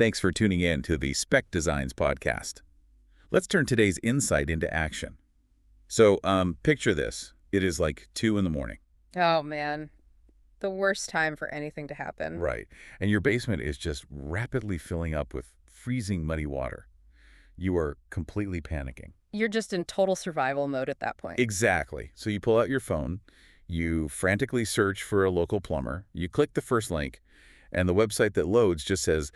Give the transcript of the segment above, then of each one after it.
Thanks for tuning in to the Spec Designs podcast. Let's turn today's insight into action. So, picture this. It is like 2 in the morning. Oh, man. The worst time for anything to happen. Right. And your basement is just rapidly filling up with freezing muddy water. You are completely panicking. You're just in total survival mode at that point. Exactly. So you pull out your phone, you frantically search for a local plumber, you click the first link, and the website that loads just says,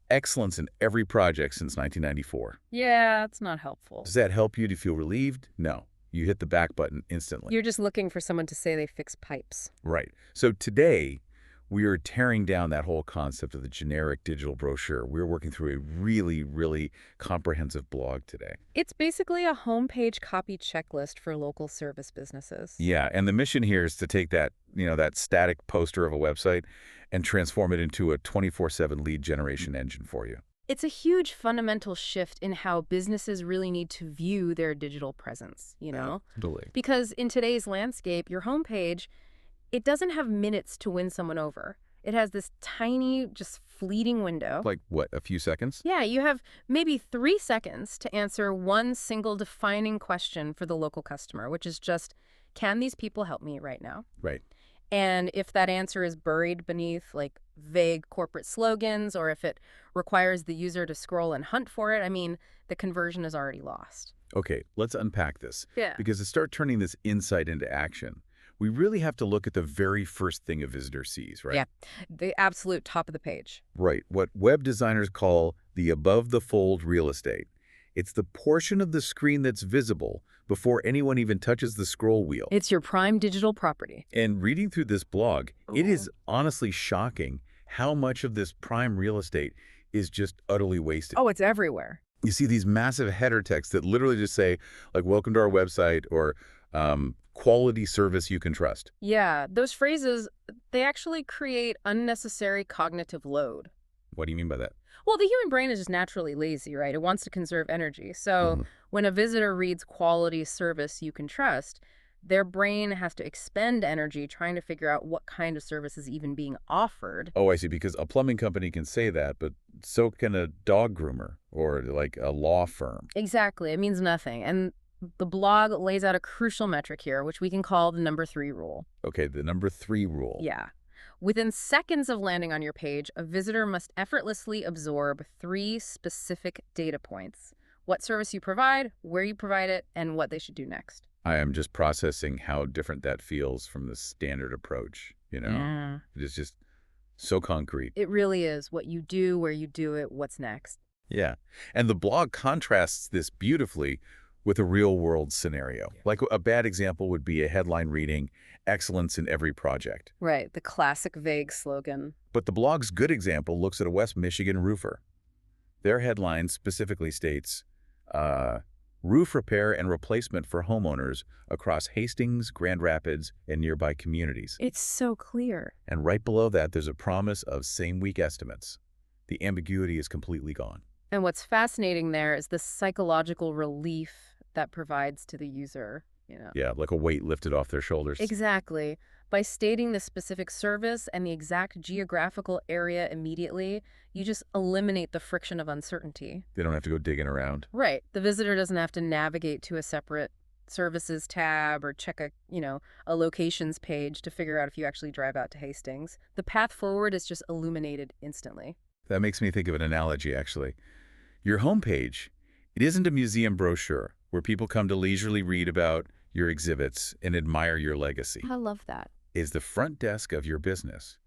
excellence in every project since 1994. Yeah, it's not helpful. Does that help you to feel relieved? No. You hit the back button instantly. You're just looking for someone to say they fix pipes. Right. So today, we are tearing down that whole concept of the generic digital brochure. We're working through a really, really comprehensive blog today. It's basically a homepage copy checklist for local service businesses. Yeah, and the mission here is to take that, that static poster of a website and transform it into a 24/7 lead generation engine for you. It's a huge fundamental shift in how businesses really need to view their digital presence, Totally. Because in today's landscape, your homepage, it doesn't have minutes to win someone over. It has this tiny, just fleeting window. Like what, a few seconds? Yeah, you have maybe 3 seconds to answer one single defining question for the local customer, which is just, can these people help me right now? Right. And if that answer is buried beneath like vague corporate slogans, or if it requires the user to scroll and hunt for it, the conversion is already lost. Okay, let's unpack this. Yeah. Because to start turning this insight into action, we really have to look at the very first thing a visitor sees, right? Yeah, the absolute top of the page. Right. What web designers call the above-the-fold real estate. It's the portion of the screen that's visible before anyone even touches the scroll wheel. It's your prime digital property. And reading through this blog, it is honestly shocking how much of this prime real estate is just utterly wasted. Oh, it's everywhere. You see these massive header texts that literally just say, like, welcome to our website, or quality service you can trust. Yeah, those phrases, they actually create unnecessary cognitive load. What do you mean by that? Well, the human brain is just naturally lazy, right? It wants to conserve energy. So when a visitor reads quality service you can trust, their brain has to expend energy trying to figure out what kind of service is even being offered. Oh, I see, because a plumbing company can say that, but so can a dog groomer or like a law firm. Exactly. It means nothing. And the blog lays out a crucial metric here, which we can call the number 3 rule. Okay, the number 3 rule. Yeah. Within seconds of landing on your page, a visitor must effortlessly absorb 3 specific data points: what service you provide, where you provide it, and what they should do next. I am just processing how different that feels from the standard approach, Yeah. It is just so concrete. It really is. What you do, where you do it, what's next. Yeah. And the blog contrasts this beautifully with a real-world scenario. Like a bad example would be a headline reading, excellence in every project. Right, the classic vague slogan. But the blog's good example looks at a West Michigan roofer. Their headline specifically states, roof repair and replacement for homeowners across Hastings, Grand Rapids, and nearby communities. It's so clear. And right below that, there's a promise of same-week estimates. The ambiguity is completely gone. And what's fascinating there is the psychological relief that provides to the user, Yeah, like a weight lifted off their shoulders. Exactly. By stating the specific service and the exact geographical area immediately, you just eliminate the friction of uncertainty. They don't have to go digging around. Right. The visitor doesn't have to navigate to a separate services tab or check a locations page to figure out if you actually drive out to Hastings. The path forward is just illuminated instantly. That makes me think of an analogy, actually. Your homepage, it isn't a museum brochure where people come to leisurely read about your exhibits and admire your legacy. I love that. Is the front desk of your business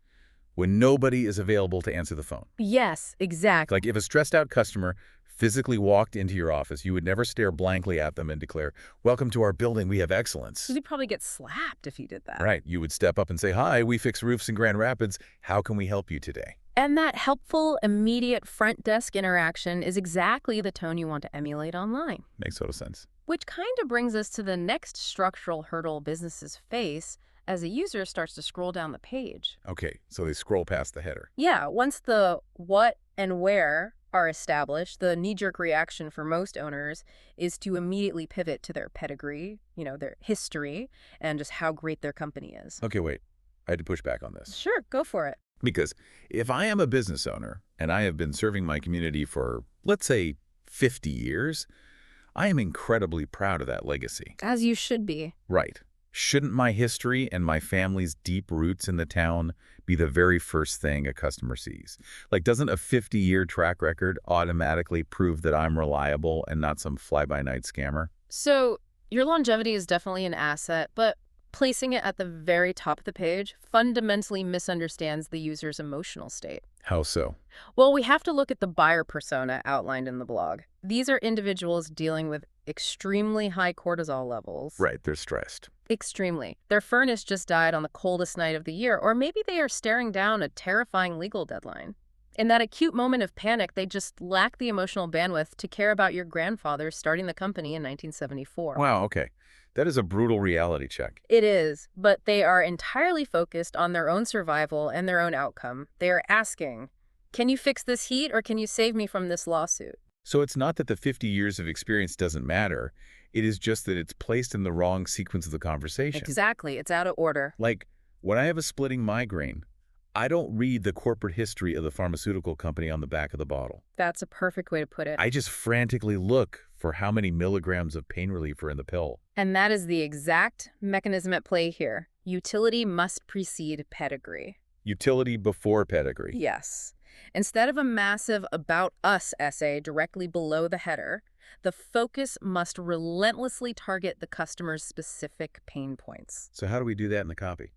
when nobody is available to answer the phone. Yes, exactly. Like if a stressed out customer physically walked into your office, you would never stare blankly at them and declare, welcome to our building, we have excellence. You'd probably get slapped if you did that. Right. You would step up and say, hi, we fix roofs in Grand Rapids. How can we help you today? And that helpful, immediate front desk interaction is exactly the tone you want to emulate online. Makes total sense. Which kind of brings us to the next structural hurdle businesses face as a user starts to scroll down the page. Okay, so they scroll past the header. Yeah, once the what and where are established, the knee-jerk reaction for most owners is to immediately pivot to their pedigree, their history, and just how great their company is. Okay, wait. I had to push back on this. Sure, go for it. Because if I am a business owner and I have been serving my community for, let's say, 50 years, I am incredibly proud of that legacy. As you should be. Right. Shouldn't my history and my family's deep roots in the town be the very first thing a customer sees? Like, doesn't a 50-year track record automatically prove that I'm reliable and not some fly-by-night scammer? So your longevity is definitely an asset, but placing it at the very top of the page fundamentally misunderstands the user's emotional state. How so? Well, we have to look at the buyer persona outlined in the blog. These are individuals dealing with extremely high cortisol levels. Right, they're stressed. Extremely. Their furnace just died on the coldest night of the year, or maybe they are staring down a terrifying legal deadline. In that acute moment of panic, they just lack the emotional bandwidth to care about your grandfather starting the company in 1974. Wow, okay. That is a brutal reality check. It is, but they are entirely focused on their own survival and their own outcome. They are asking, can you fix this heat or can you save me from this lawsuit? So it's not that the 50 years of experience doesn't matter. It is just that it's placed in the wrong sequence of the conversation. Exactly. It's out of order. Like, when I have a splitting migraine, I don't read the corporate history of the pharmaceutical company on the back of the bottle. That's a perfect way to put it. I just frantically look for how many milligrams of pain relief are in the pill. And that is the exact mechanism at play here. Utility must precede pedigree. Utility before pedigree. Yes. Instead of a massive About Us essay directly below the header, the focus must relentlessly target the customer's specific pain points. So how do we do that in the copy?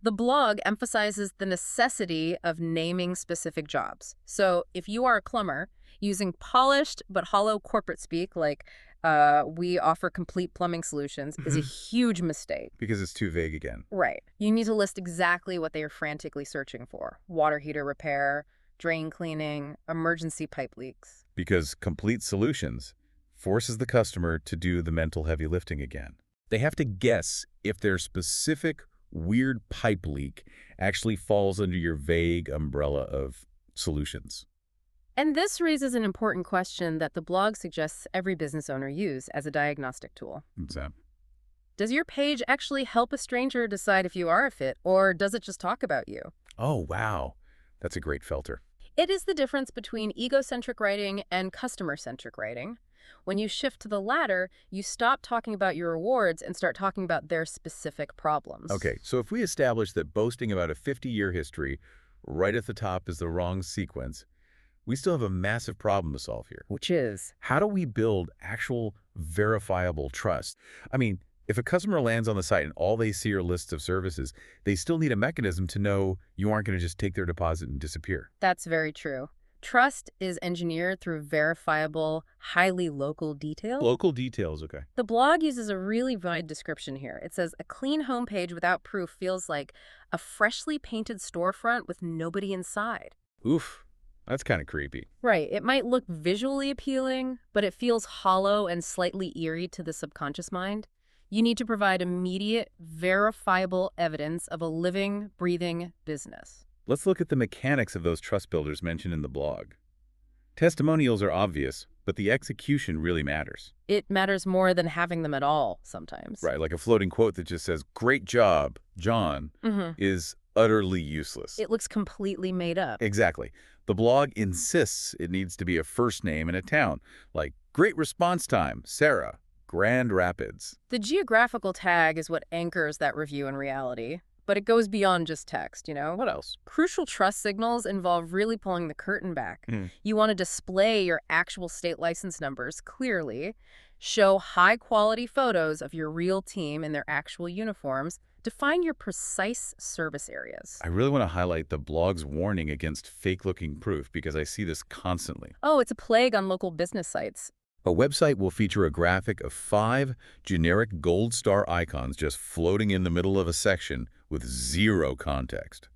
The blog emphasizes the necessity of naming specific jobs. So if you are a plumber, using polished but hollow corporate speak like we offer complete plumbing solutions is a huge mistake. Because it's too vague again. Right. You need to list exactly what they are frantically searching for. Water heater repair, drain cleaning, emergency pipe leaks. Because complete solutions forces the customer to do the mental heavy lifting again. They have to guess if their specific weird pipe leak actually falls under your vague umbrella of solutions. And this raises an important question that the blog suggests every business owner use as a diagnostic tool. What's that? Does your page actually help a stranger decide if you are a fit, or does it just talk about you? Oh, wow. That's a great filter. It is the difference between egocentric writing and customer-centric writing. When you shift to the latter, you stop talking about your rewards and start talking about their specific problems. Okay, so if we establish that boasting about a 50-year history right at the top is the wrong sequence, we still have a massive problem to solve here. Which is? How do we build actual verifiable trust? I mean, if a customer lands on the site and all they see are lists of services, they still need a mechanism to know you aren't going to just take their deposit and disappear. That's very true. Trust is engineered through verifiable, highly local details. Local details, okay. The blog uses a really wide description here. It says, a clean homepage without proof feels like a freshly painted storefront with nobody inside. Oof, that's kind of creepy. Right. It might look visually appealing, but it feels hollow and slightly eerie to the subconscious mind. You need to provide immediate, verifiable evidence of a living, breathing business. Let's look at the mechanics of those trust builders mentioned in the blog. Testimonials are obvious, but the execution really matters. It matters more than having them at all sometimes. Right, like a floating quote that just says, "Great job, John," is utterly useless. It looks completely made up. Exactly. The blog insists it needs to be a first name and a town, like "Great response time, Sarah, Grand Rapids." The geographical tag is what anchors that review in reality. But it goes beyond just text, you know? What else? Crucial trust signals involve really pulling the curtain back. You want to display your actual state license numbers clearly, show high-quality photos of your real team in their actual uniforms, define your precise service areas. I really want to highlight the blog's warning against fake-looking proof because I see this constantly. Oh, it's a plague on local business sites. A website will feature a graphic of 5 generic gold star icons just floating in the middle of a section with zero context.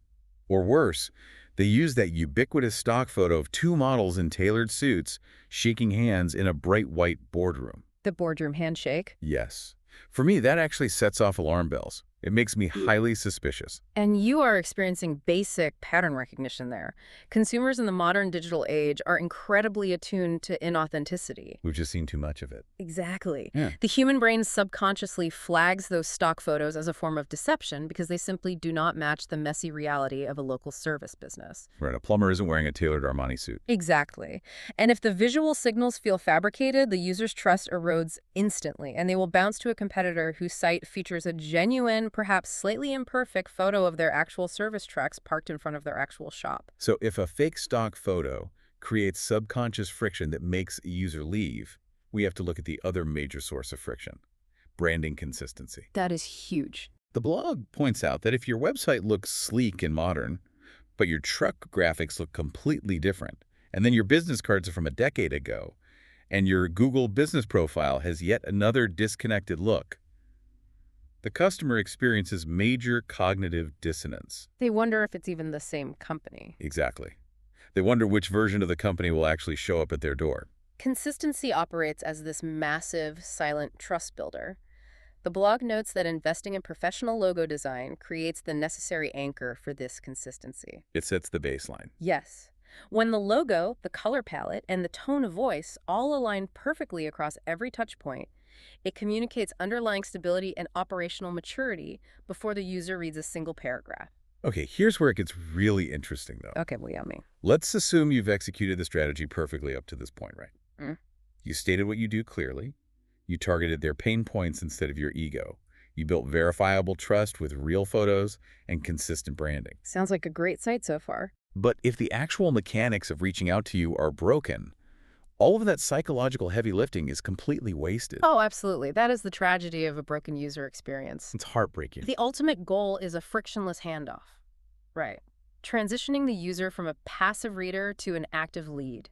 Or worse, they use that ubiquitous stock photo of 2 models in tailored suits shaking hands in a bright white boardroom. The boardroom handshake. Yes. For me, that actually sets off alarm bells. It makes me highly suspicious. And you are experiencing basic pattern recognition there. Consumers in the modern digital age are incredibly attuned to inauthenticity. We've just seen too much of it. Exactly. Yeah. The human brain subconsciously flags those stock photos as a form of deception because they simply do not match the messy reality of a local service business. Right, a plumber isn't wearing a tailored Armani suit. Exactly. And if the visual signals feel fabricated, the user's trust erodes instantly, and they will bounce to a competitor whose site features a genuine, perhaps slightly imperfect photo of their actual service trucks parked in front of their actual shop. So if a fake stock photo creates subconscious friction that makes a user leave, we have to look at the other major source of friction: branding consistency. That is huge. The blog points out that if your website looks sleek and modern, but your truck graphics look completely different, and then your business cards are from a decade ago, and your Google business profile has yet another disconnected look, the customer experiences major cognitive dissonance. They wonder if it's even the same company. Exactly. They wonder which version of the company will actually show up at their door. Consistency operates as this massive, silent trust builder. The blog notes that investing in professional logo design creates the necessary anchor for this consistency. It sets the baseline. Yes. When the logo, the color palette, and the tone of voice all align perfectly across every touch point, it communicates underlying stability and operational maturity before the user reads a single paragraph. Okay, here's where it gets really interesting, though. Okay, well, yummy. Let's assume you've executed the strategy perfectly up to this point, right? Mm. You stated what you do clearly. You targeted their pain points instead of your ego. You built verifiable trust with real photos and consistent branding. Sounds like a great site so far. But if the actual mechanics of reaching out to you are broken, all of that psychological heavy lifting is completely wasted. Oh, absolutely. That is the tragedy of a broken user experience. It's heartbreaking. The ultimate goal is a frictionless handoff. Right. Transitioning the user from a passive reader to an active lead.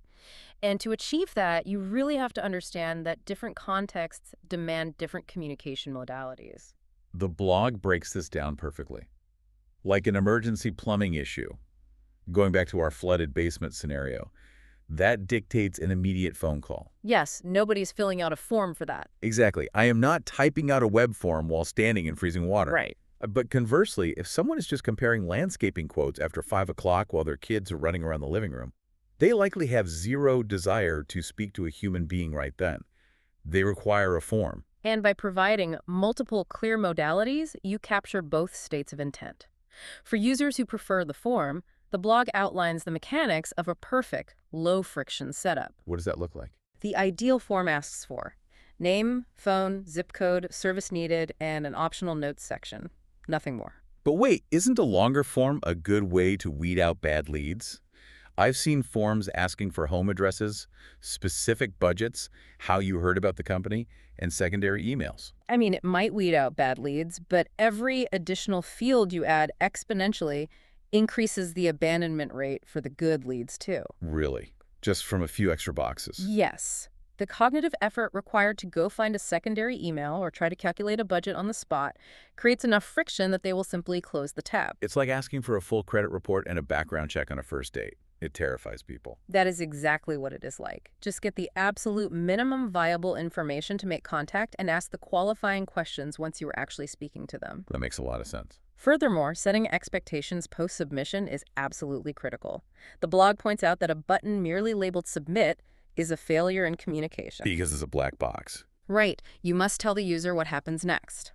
And to achieve that, you really have to understand that different contexts demand different communication modalities. The blog breaks this down perfectly. Like an emergency plumbing issue, going back to our flooded basement scenario, that dictates an immediate phone call. Yes, nobody's filling out a form for that. Exactly. I am not typing out a web form while standing in freezing water. Right. But conversely, if someone is just comparing landscaping quotes after 5 o'clock while their kids are running around the living room, they likely have zero desire to speak to a human being right then. They require a form. And by providing multiple clear modalities, you capture both states of intent. For users who prefer the form, the blog outlines the mechanics of a perfect, low-friction setup. What does that look like? The ideal form asks for name, phone, zip code, service needed, and an optional notes section. Nothing more. But wait, isn't a longer form a good way to weed out bad leads? I've seen forms asking for home addresses, specific budgets, how you heard about the company, and secondary emails. I mean, it might weed out bad leads, but every additional field you add exponentially increases the abandonment rate for the good leads, too. Really? Just from a few extra boxes? Yes. The cognitive effort required to go find a secondary email or try to calculate a budget on the spot creates enough friction that they will simply close the tab. It's like asking for a full credit report and a background check on a first date. It terrifies people. That is exactly what it is like. Just get the absolute minimum viable information to make contact and ask the qualifying questions once you are actually speaking to them. That makes a lot of sense. Furthermore, setting expectations post-submission is absolutely critical. The blog points out that a button merely labeled submit is a failure in communication. Because it's a black box. Right. You must tell the user what happens next.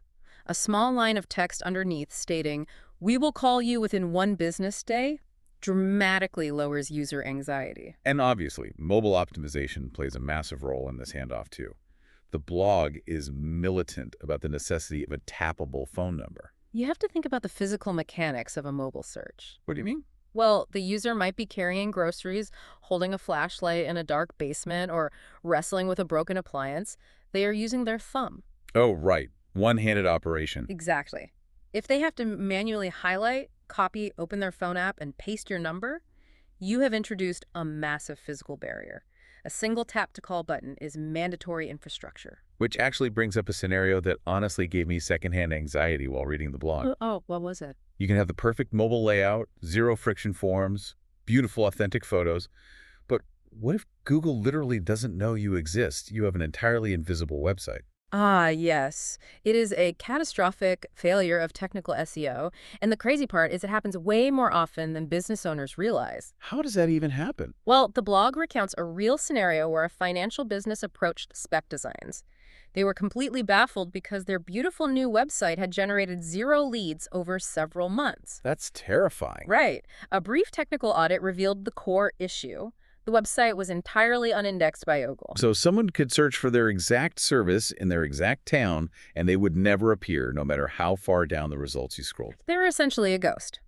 A small line of text underneath stating, "We will call you within 1 business day," dramatically lowers user anxiety. And obviously, mobile optimization plays a massive role in this handoff too. The blog is militant about the necessity of a tappable phone number. You have to think about the physical mechanics of a mobile search. What do you mean? Well, the user might be carrying groceries, holding a flashlight in a dark basement, or wrestling with a broken appliance. They are using their thumb. Oh, right. One-handed operation. Exactly. If they have to manually highlight, copy, open their phone app, and paste your number, you have introduced a massive physical barrier. A single tap-to-call button is mandatory infrastructure. Which actually brings up a scenario that honestly gave me secondhand anxiety while reading the blog. Oh, what was it? You can have the perfect mobile layout, zero friction forms, beautiful authentic photos, but what if Google literally doesn't know you exist? You have an entirely invisible website. Ah, yes. It is a catastrophic failure of technical SEO, and the crazy part is it happens way more often than business owners realize. How does that even happen? Well, the blog recounts a real scenario where a financial business approached spec designs. They were completely baffled because their beautiful new website had generated 0 leads over several months. That's terrifying. Right. A brief technical audit revealed the core issue. The website was entirely unindexed by Google. So someone could search for their exact service in their exact town, and they would never appear, no matter how far down the results you scrolled. They were essentially a ghost.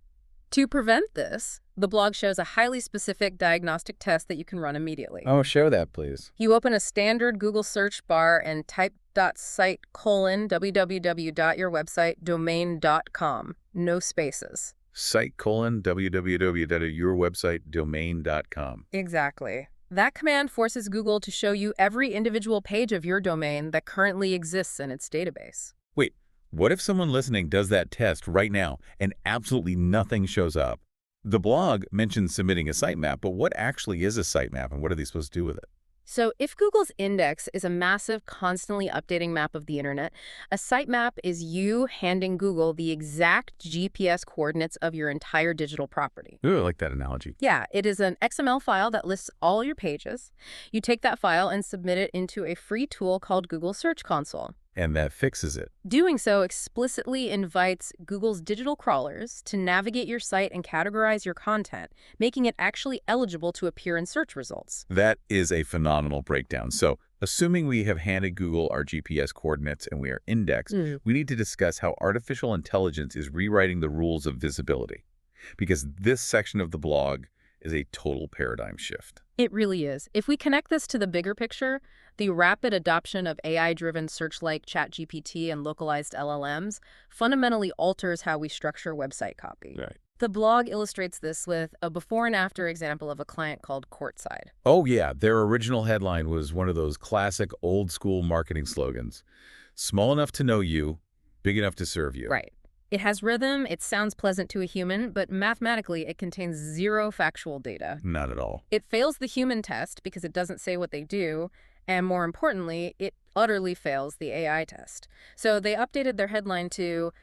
To prevent this, the blog shows a highly specific diagnostic test that you can run immediately. Oh, show that, please. You open a standard Google search bar and type .site:/www.yourwebsitedomain.com. No spaces. Site:/www.yourwebsitedomain.com. Exactly. That command forces Google to show you every individual page of your domain that currently exists in its database. Wait, what if someone listening does that test right now and absolutely nothing shows up? The blog mentions submitting a sitemap, but what actually is a sitemap and what are they supposed to do with it? So if Google's index is a massive, constantly updating map of the internet, a sitemap is you handing Google the exact GPS coordinates of your entire digital property. Ooh, I like that analogy. Yeah, it is an XML file that lists all your pages. You take that file and submit it into a free tool called Google Search Console. And that fixes it. Doing so explicitly invites Google's digital crawlers to navigate your site and categorize your content, making it actually eligible to appear in search results. That is a phenomenal breakdown. So, assuming we have handed Google our GPS coordinates and we are indexed, we need to discuss how artificial intelligence is rewriting the rules of visibility. Because this section of the blog is a total paradigm shift. It really is. If we connect this to the bigger picture, the rapid adoption of AI-driven search like ChatGPT and localized LLMs fundamentally alters how we structure website copy. Right. The blog illustrates this with a before and after example of a client called Courtside. Oh yeah, their original headline was one of those classic old school marketing slogans. Small enough to know you, big enough to serve you. Right. It has rhythm, it sounds pleasant to a human, but mathematically it contains 0 factual data. Not at all. It fails the human test because it doesn't say what they do, and more importantly, it utterly fails the AI test. So they updated their headline to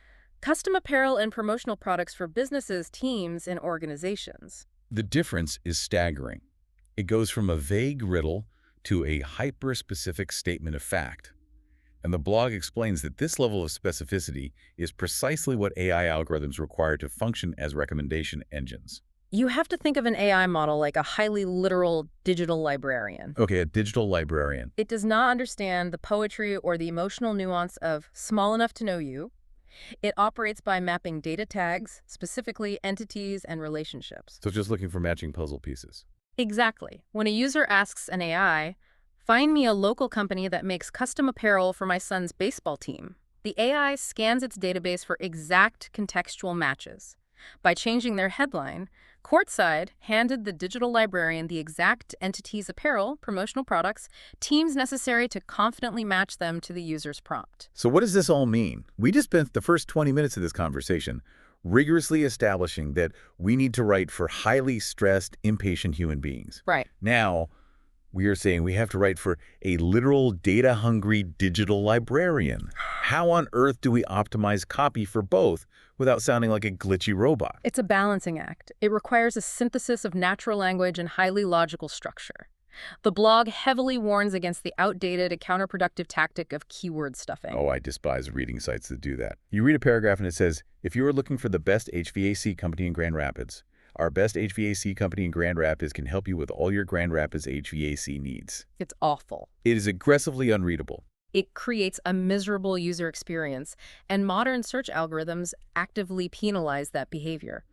Custom Apparel and Promotional Products for Businesses, Teams, and Organizations. The difference is staggering. It goes from a vague riddle to a hyper-specific statement of fact. And the blog explains that this level of specificity is precisely what AI algorithms require to function as recommendation engines. You have to think of an AI model like a highly literal digital librarian. Okay, a digital librarian. It does not understand the poetry or the emotional nuance of small enough to know you. It operates by mapping data tags, specifically entities and relationships. So just looking for matching puzzle pieces. Exactly. When a user asks an AI, find me a local company that makes custom apparel for my son's baseball team, the AI scans its database for exact contextual matches. By changing their headline, Courtside handed the digital librarian the exact entity's apparel, promotional products, teams necessary to confidently match them to the user's prompt. So what does this all mean? We just spent the first 20 minutes of this conversation rigorously establishing that we need to write for highly stressed, impatient human beings. Right. Now, we are saying we have to write for a literal data-hungry digital librarian. How on earth do we optimize copy for both without sounding like a glitchy robot? It's a balancing act. It requires a synthesis of natural language and highly logical structure. The blog heavily warns against the outdated and counterproductive tactic of keyword stuffing. Oh, I despise reading sites that do that. You read a paragraph and it says, if you are looking for the best HVAC company in Grand Rapids, our best HVAC company in Grand Rapids can help you with all your Grand Rapids HVAC needs. It's awful. It is aggressively unreadable. It creates a miserable user experience, and modern search algorithms actively penalize that behavior.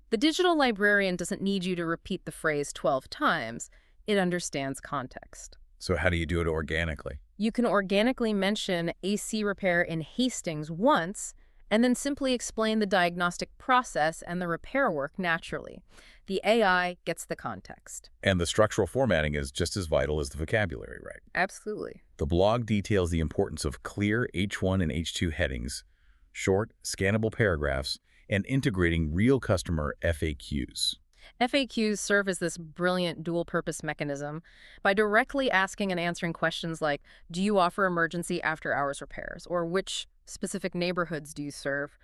The digital librarian doesn't need you to repeat the phrase 12 times. It understands context. So how do you do it organically? You can organically mention AC repair in Hastings once, and then simply explain the diagnostic process and the repair work naturally. The AI gets the context. And the structural formatting is just as vital as the vocabulary, right? Absolutely. The blog details the importance of clear H1 and H2 headings, short, scannable paragraphs, and integrating real customer FAQs. FAQs serve as this brilliant dual-purpose mechanism. By directly asking and answering questions like, do you offer emergency after-hours repairs? Or which specific neighborhoods do you serve?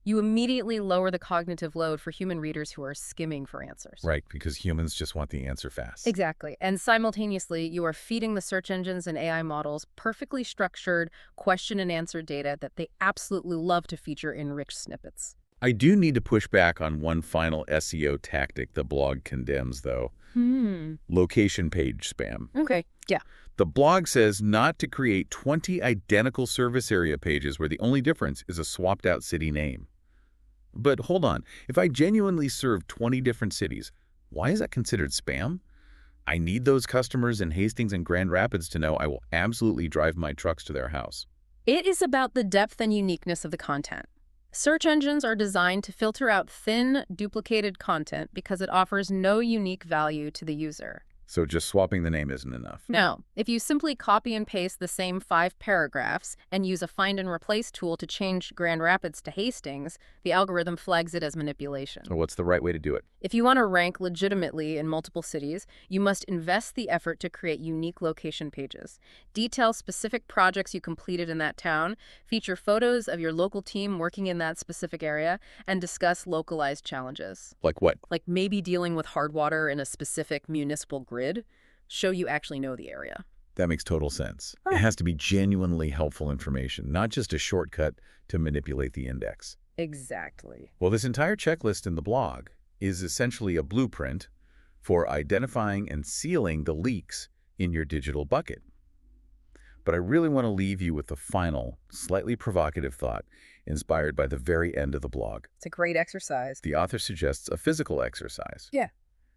You immediately lower the cognitive load for human readers who are skimming for answers. Right, because humans just want the answer fast. Exactly. And simultaneously, you are feeding the search engines and AI models perfectly structured question and answer data that they absolutely love to feature in rich snippets. I do need to push back on one final SEO tactic the blog condemns, though. Location page spam. Okay. Yeah. The blog says not to create 20 identical service area pages where the only difference is a swapped-out city name. But hold on, if I genuinely serve 20 different cities, why is that considered spam? I need those customers in Hastings and Grand Rapids to know I will absolutely drive my trucks to their house. It is about the depth and uniqueness of the content. Search engines are designed to filter out thin, duplicated content because it offers no unique value to the user. So just swapping the name isn't enough. No, if you simply copy and paste the same 5 paragraphs and use a find and replace tool to change Grand Rapids to Hastings, the algorithm flags it as manipulation. So what's the right way to do it? If you want to rank legitimately in multiple cities, you must invest the effort to create unique location pages. Detail specific projects you completed in that town, feature photos of your local team working in that specific area, and discuss localized challenges. Like what? Like maybe dealing with hard water in a specific municipal grid. Show you actually know the area. That makes total sense. It has to be genuinely helpful information, not just a shortcut to manipulate the index. Exactly. Well, this entire checklist in the blog is essentially a blueprint for identifying and sealing the leaks in your digital bucket. But I really want to leave you with the final, slightly provocative thought inspired by the very end of the blog. It's a great exercise. The author suggests a physical exercise. Yeah.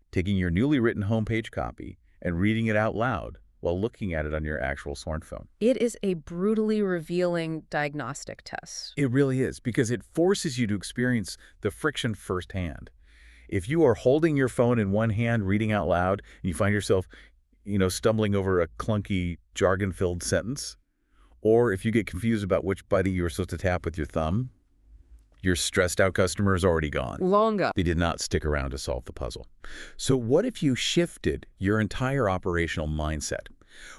Taking your newly written homepage copy and reading it out loud while looking at it on your actual smartphone. It is a brutally revealing diagnostic test. It really is, because it forces you to experience the friction firsthand. If you are holding your phone in one hand, reading out loud, and you find yourself, stumbling over a clunky, jargon-filled sentence, or if you get confused about which button you're supposed to tap with your thumb, your stressed-out customer is already gone. Longer. They did not stick around to solve the puzzle. So what if you shifted your entire operational mindset?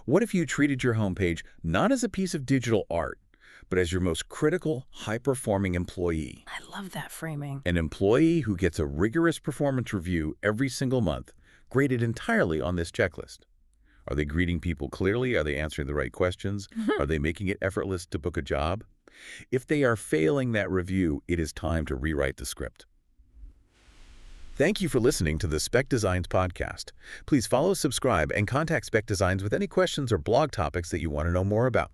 What if you treated your homepage not as a piece of digital art, but as your most critical, high-performing employee? I love that framing. An employee who gets a rigorous performance review every single month, graded entirely on this checklist. Are they greeting people clearly? Are they answering the right questions? Are they making it effortless to book a job? If they are failing that review, it is time to rewrite the script. Thank you for listening to the Spec Designs podcast. Please follow, subscribe, and contact Spec Designs with any questions or blog topics that you want to know more about.